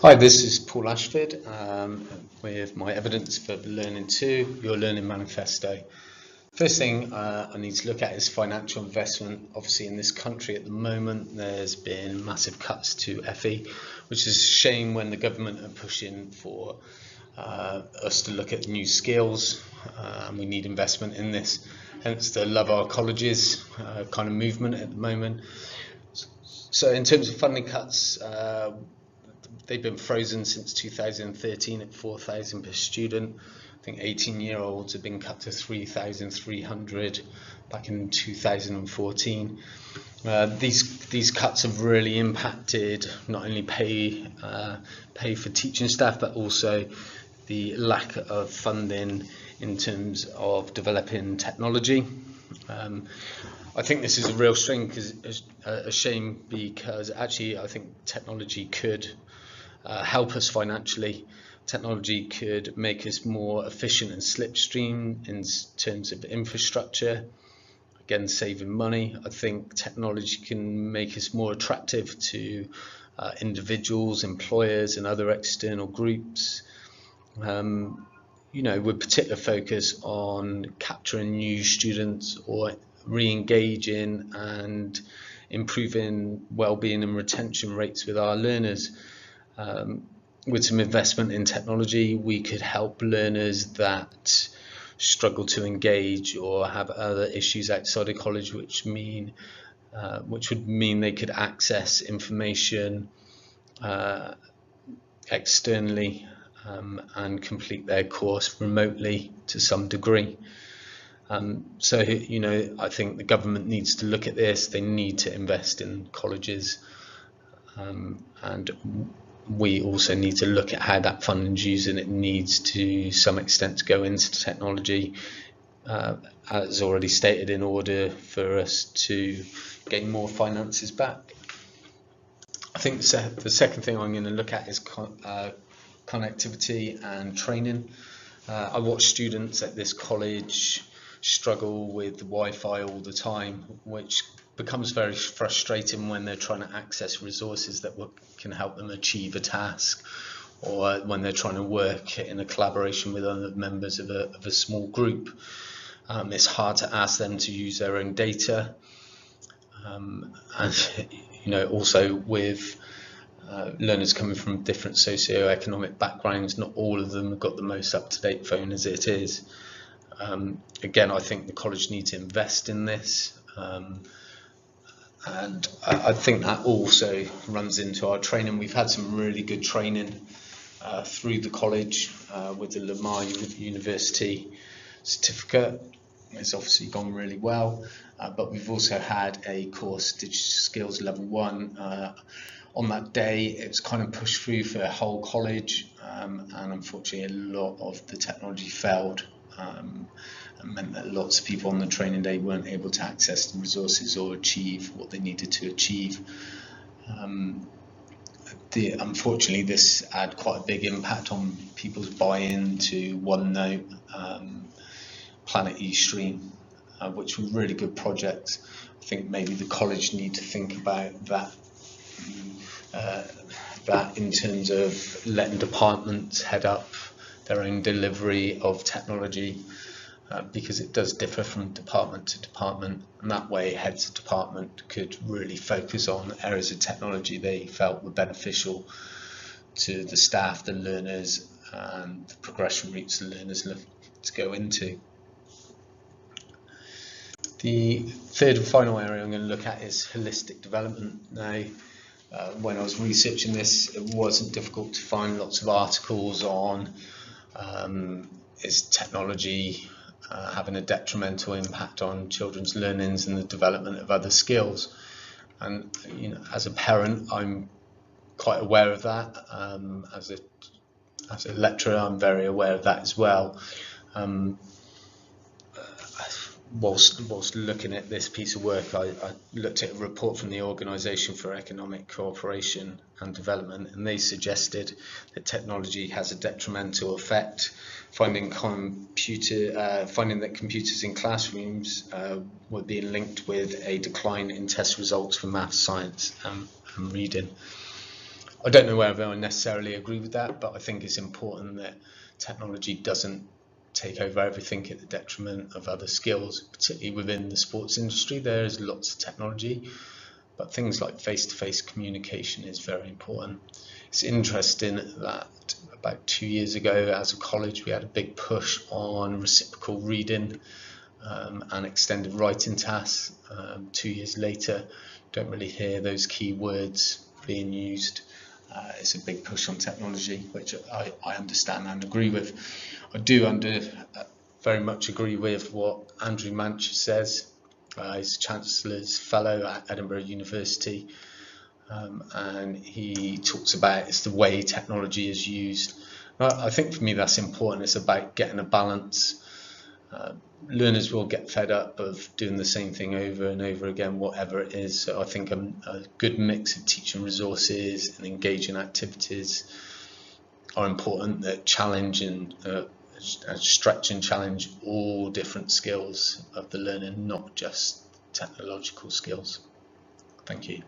Hi, this is Paul Ashford with my evidence for Learning 2, your Learning Manifesto. First thing I need to look at is financial investment. Obviously in this country at the moment there's been massive cuts to FE, which is a shame when the government are pushing for us to look at new skills, and we need investment in this. Hence the Love Our Colleges kind of movement at the moment. So in terms of funding cuts, they've been frozen since 2013 at 4,000 per student. I think 18-year-olds have been cut to 3,300 back in 2014. These cuts have really impacted not only pay for teaching staff, but also the lack of funding in terms of developing technology. I think this is a real shame because actually I think technology could help us financially. Technology could make us more efficient and slipstream in terms of infrastructure, again saving money. I think technology can make us more attractive to individuals, employers and other external groups, with particular focus on capturing new students or re-engaging and improving well-being and retention rates with our learners. With some investment in technology, we could help learners that struggle to engage or have other issues outside of college, which would mean they could access information externally and complete their course remotely to some degree. So I think the government needs to look at this. They need to invest in colleges, and we also need to look at how that funding is used, and it needs to some extent to go into technology, as already stated, in order for us to gain more finances back. I think the second thing I'm going to look at is connectivity and training. I watch students at this college struggle with Wi-Fi all the time, which becomes very frustrating when they're trying to access resources that can help them achieve a task, or when they're trying to work in a collaboration with other members of a small group. It's hard to ask them to use their own data, and also with learners coming from different socio-economic backgrounds, not all of them have got the most up-to-date phone as it is. Again, I think the college needs to invest in this, and I think that also runs into our training. We've had some really good training through the college with the Lamar University certificate. It's obviously gone really well, but we've also had a course, Digital Skills Level 1. On that day, it was kind of pushed through for the whole college, and unfortunately a lot of the technology failed, and meant that lots of people on the training day weren't able to access the resources or achieve what they needed to achieve. Unfortunately, this had quite a big impact on people's buy-in to OneNote, Planet eStream, which were really good projects. I think maybe the college need to think about that in terms of letting departments head up their own delivery of technology, because it does differ from department to department, and that way heads of department could really focus on areas of technology they felt were beneficial to the staff, the learners, and the progression routes the learners look to go into. The third and final area I'm going to look at is holistic development. Now, when I was researching this, it wasn't difficult to find lots of articles on is technology having a detrimental impact on children's learnings and the development of other skills. And as a parent, I'm quite aware of that. As a lecturer, I'm very aware of that as well. Whilst looking at this piece of work, I looked at a report from the Organisation for Economic Cooperation and Development, and they suggested that technology has a detrimental effect, finding that computers in classrooms were being linked with a decline in test results for maths, science and reading. I don't know whether I necessarily agree with that, but I think it's important that technology doesn't take over everything at the detriment of other skills, particularly within the sports industry. There's lots of technology, but things like face-to-face communication is very important. It's interesting that about 2 years ago, as a college, we had a big push on reciprocal reading and extended writing tasks. 2 years later, don't really hear those key words being used. It's a big push on technology, which I understand and agree with. I do very much agree with what Andrew Manch says. He's Chancellor's Fellow at Edinburgh University, and he talks about it's the way technology is used. I think for me that's important. It's about getting a balance. Learners will get fed up of doing the same thing over and over again, whatever it is. So I think a good mix of teaching resources and engaging activities are important that challenge and stretch and challenge all different skills of the learner, not just technological skills. Thank you.